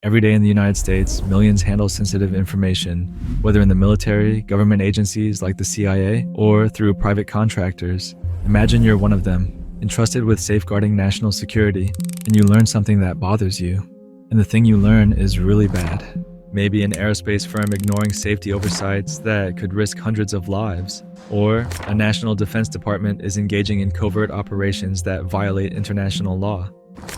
Every day in the United States, millions handle sensitive information, whether in the military, government agencies like the CIA, or through private contractors. Imagine you're one of them, entrusted with safeguarding national security, and you learn something that bothers you. And the thing you learn is really bad. Maybe an aerospace firm ignoring safety oversights that could risk hundreds of lives. Or a national defense department is engaging in covert operations that violate international law.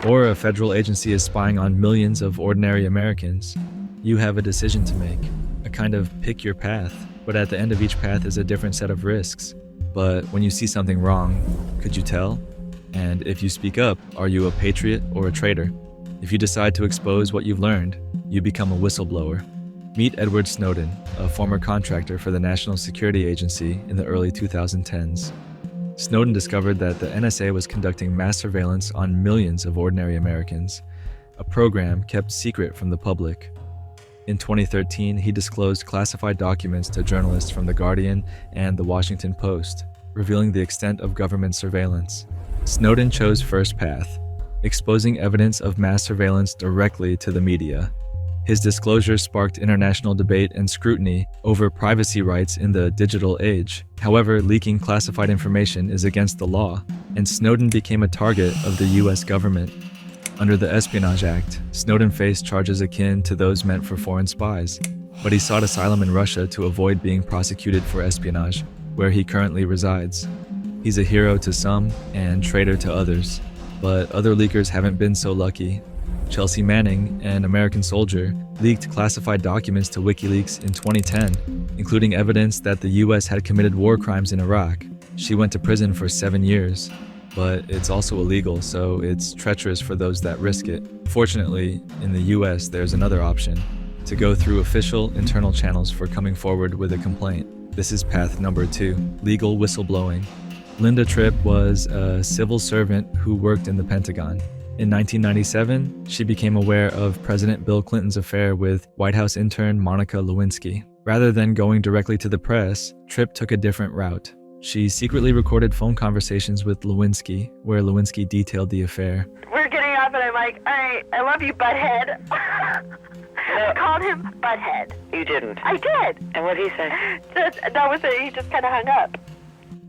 Or a federal agency is spying on millions of ordinary Americans. You have a decision to make, a kind of pick your path, but at the end of each path is a different set of risks. But when you see something wrong, could you tell? And if you speak up, are you a patriot or a traitor? If you decide to expose what you've learned, you become a whistleblower. Meet Edward Snowden, a former contractor for the National Security Agency in the early 2010s. Snowden discovered that the NSA was conducting mass surveillance on millions of ordinary Americans, a program kept secret from the public. In 2013, he disclosed classified documents to journalists from The Guardian and The Washington Post, revealing the extent of government surveillance. Snowden chose first path, exposing evidence of mass surveillance directly to the media. His disclosures sparked international debate and scrutiny over privacy rights in the digital age. However, leaking classified information is against the law, and Snowden became a target of the US government. Under the Espionage Act, Snowden faced charges akin to those meant for foreign spies, but he sought asylum in Russia to avoid being prosecuted for espionage, where he currently resides. He's a hero to some and traitor to others, but other leakers haven't been so lucky. Chelsea Manning, an American soldier, leaked classified documents to WikiLeaks in 2010, including evidence that the US had committed war crimes in Iraq. She went to prison for 7 years, but it's also illegal, so it's treacherous for those that risk it. Fortunately, in the US, there's another option: to go through official internal channels for coming forward with a complaint. This is path number 2, legal whistleblowing. Linda Tripp was a civil servant who worked in the Pentagon. In 1997, she became aware of President Bill Clinton's affair with White House intern Monica Lewinsky. Rather than going directly to the press, Tripp took a different route. She secretly recorded phone conversations with Lewinsky, where Lewinsky detailed the affair. We're getting off and I'm like, I love you, butthead. I called him butthead. You didn't? I did. And what did he say? That was it. He just kind of hung up.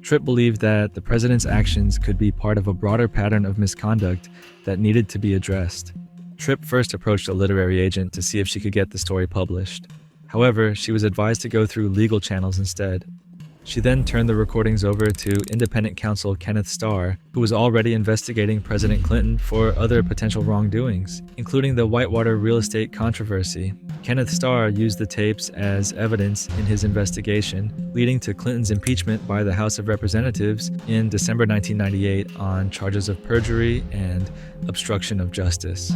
Tripp believed that the president's actions could be part of a broader pattern of misconduct that needed to be addressed. Tripp first approached a literary agent to see if she could get the story published. However, she was advised to go through legal channels instead. She then turned the recordings over to independent counsel Kenneth Starr, who was already investigating President Clinton for other potential wrongdoings, including the Whitewater real estate controversy. Kenneth Starr used the tapes as evidence in his investigation, leading to Clinton's impeachment by the House of Representatives in December 1998 on charges of perjury and obstruction of justice.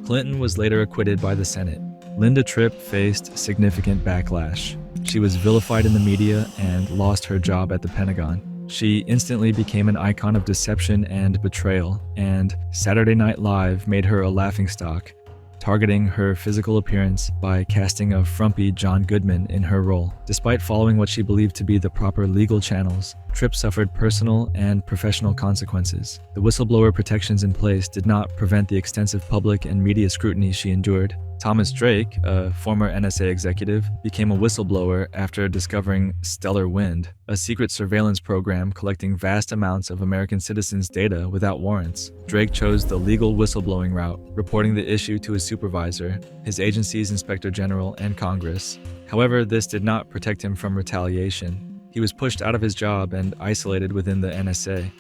Clinton was later acquitted by the Senate. Linda Tripp faced significant backlash. She was vilified in the media and lost her job at the Pentagon. She instantly became an icon of deception and betrayal, and Saturday Night Live made her a laughingstock, targeting her physical appearance by casting a frumpy John Goodman in her role. Despite following what she believed to be the proper legal channels, Tripp suffered personal and professional consequences. The whistleblower protections in place did not prevent the extensive public and media scrutiny she endured. Thomas Drake, a former NSA executive, became a whistleblower after discovering Stellar Wind, a secret surveillance program collecting vast amounts of American citizens' data without warrants. Drake chose the legal whistleblowing route, reporting the issue to his supervisor, his agency's inspector general, and Congress. However, this did not protect him from retaliation. He was pushed out of his job and isolated within the NSA.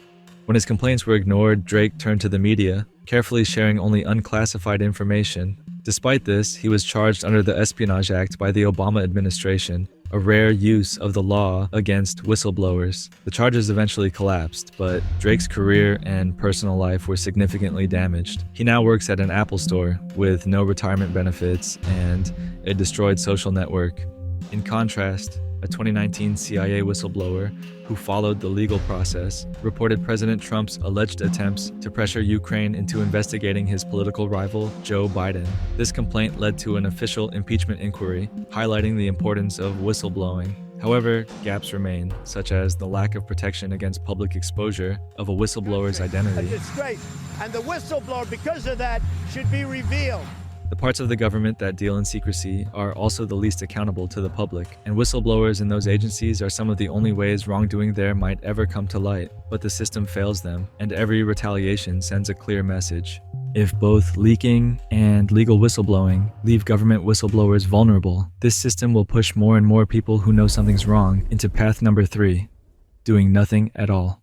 When his complaints were ignored, Drake turned to the media, carefully sharing only unclassified information. Despite this, he was charged under the Espionage Act by the Obama administration, a rare use of the law against whistleblowers. The charges eventually collapsed, but Drake's career and personal life were significantly damaged. He now works at an Apple store with no retirement benefits and a destroyed social network. In contrast, a 2019 CIA whistleblower who followed the legal process reported President Trump's alleged attempts to pressure Ukraine into investigating his political rival, Joe Biden. This complaint led to an official impeachment inquiry, highlighting the importance of whistleblowing. However, gaps remain, such as the lack of protection against public exposure of a whistleblower's identity. It's great. And the whistleblower, because of that, should be revealed. The parts of the government that deal in secrecy are also the least accountable to the public, and whistleblowers in those agencies are some of the only ways wrongdoing there might ever come to light. But the system fails them, and every retaliation sends a clear message. If both leaking and legal whistleblowing leave government whistleblowers vulnerable, this system will push more and more people who know something's wrong into path number 3, doing nothing at all.